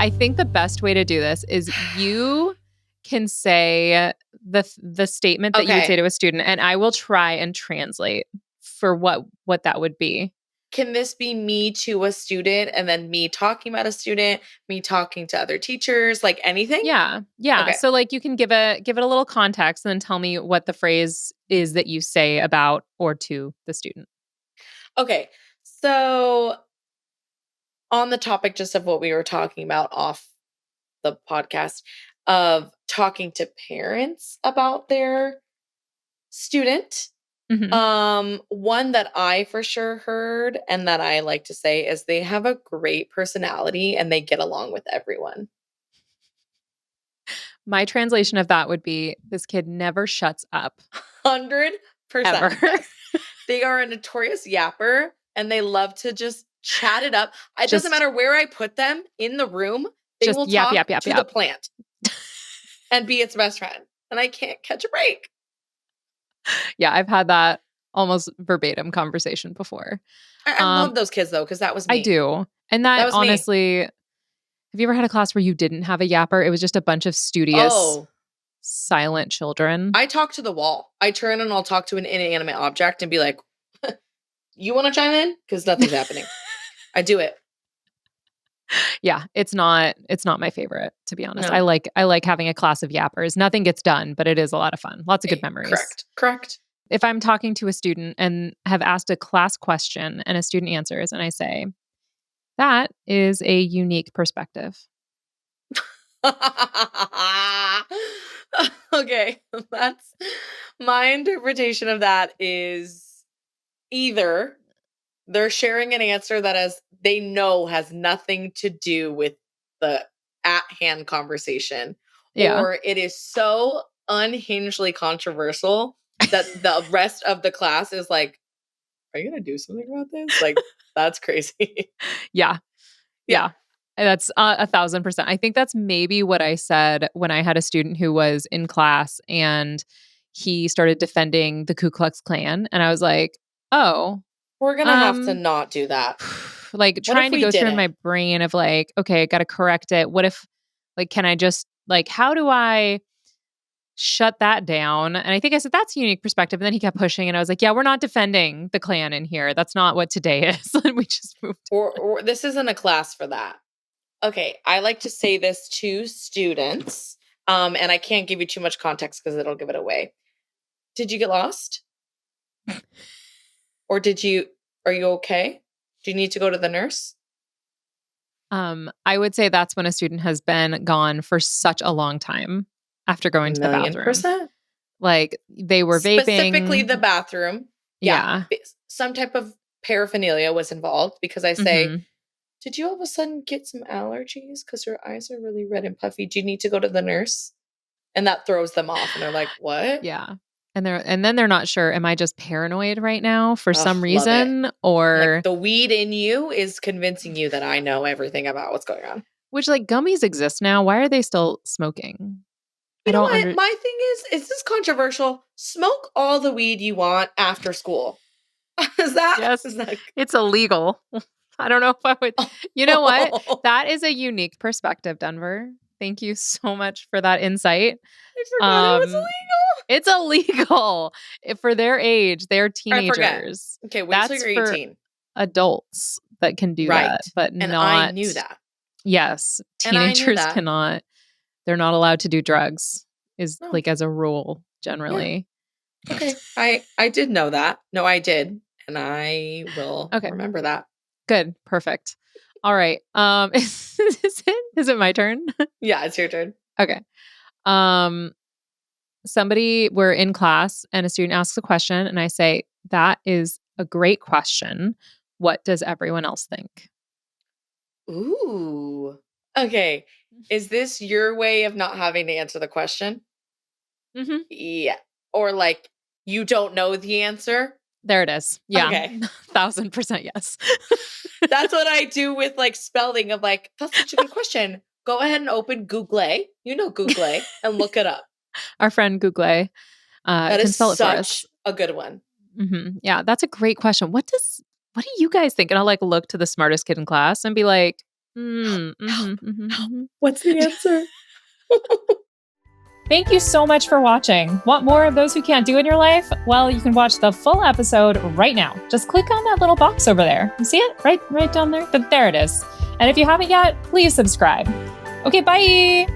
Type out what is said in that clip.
I think the best way to do this is you can say the statement that you would say Okay. to a student, and I will try and translate for what that would be. Can this be me to a student and then me talking about a student, me talking to other teachers, like anything? Yeah. Yeah. Okay. So like you can give it a little context and then tell me what the phrase is that you say about or to the student. Okay. So on the topic just of what we were talking about off the podcast of talking to parents about their student. Mhm. One that I for sure heard and that I like to say is they have a great personality and they get along with everyone. My translation of that would be this kid never shuts up 100% ever. yes. They are a notorious yapper and they love to just chat it up. It doesn't just matter where I put them in the room, they just will yap talk yap yap to the yap. plant and be its best friend. And I can't catch a break. Yeah, I've had that almost verbatim conversation before. I love those kids though, because that was I me. do. And That that was me. honestly, have you ever had a class where you didn't have a yapper? It was just a bunch of studious, Oh, silent children. I talk to the wall. I turn and I'll talk to an inanimate object and be like, you want to chime in? Because nothing's happening. I do it. Yeah, it's not my favorite, to be honest. No. I like having a class of yappers. Nothing gets done, but it is a lot of fun. Lots of good memories. Correct. If I'm talking to a student and have asked a class question and a student answers and I say, "That is a unique perspective." Okay. That's my interpretation of that is either they're sharing an answer that they know has nothing to do with the at hand conversation, Yeah. or it is so unhingedly controversial that the rest of the class is like, are you gonna do something about this? Like, that's crazy. Yeah. Yeah. Yeah. That's 1,000%. I think that's maybe what I said when I had a student who was in class and he started defending the Ku Klux Klan. And I was like, oh, We're gonna have to um, not do that. like What if trying to we go through in didn't? my brain of like, okay, I got to correct it. What if, like, can I just, like, how do I shut that down? And I think I said, that's a unique perspective. And then he kept pushing. And I was like, yeah, we're not defending the Klan in here. That's not what today is. And we just moved. Or this isn't a class for that. Okay, I like to say this to students, and I can't give you too much context because it'll give it away. Did you get lost? Or are you okay? Do you need to go to the nurse? I would say that's when a student has been gone for such a long time after going to the bathroom. 1,000,000%. Like they were Specifically the vaping. bathroom. Yeah, Yeah. some type of paraphernalia was involved because I say, Hmm. did you all of a sudden get some allergies because your eyes are really red and puffy? Do you need to go to the nurse? And that throws them off and they're like, what? Yeah. And then they're not sure, am I just paranoid right now for Ugh, some love it. reason? Like Or the weed in you is convincing you that I know everything about what's going on. which like gummies exist now. Why are they still smoking? I You know don't what? My thing is this controversial? Smoke all the weed you want after school. is Yes, that it's illegal. I don't know if I would. You know what? That is a unique perspective, Denver. Thank you so much for that insight. I forgot it was Um, it's illegal for their age. They're illegal. I forget. teenagers. Okay, wait till That's you're for 18. adults that can do Right. that, but And I not. knew that. Yes, And I knew teenagers that. cannot. They're not allowed to do drugs. Is No. like as a rule Yeah. generally. Okay. I did know that. No, I did. And I will Okay. remember that. Good. Perfect. All right. Is it my turn? Yeah, it's your turn. Okay. We're in class and a student asks a question and I say, that is a great question. What does everyone else think? Ooh. Okay. Is this your way of not having to answer the question? Mm-hmm. Yeah. Or like you don't know the answer? There it is. Yeah. Okay. 1,000% yes. That's what I do with like spelling of like, that's such a good question. Go ahead and open Google. You know Google and look it up. Our friend Google That can is spell it for us. such a good one. Mm-hmm. Yeah, that's a great question. What do you guys think? And I'll like look to the smartest kid in class and be like, Mm, Help, mhm, mhm, help. mhm. What's the answer? Thank you so much for watching. Want more of Those Who Can't Do in your life? Well, you can watch the full episode right now. Just click on that little box over there. You see it? Right down there? There it is. And if you haven't yet, please subscribe. Okay, bye.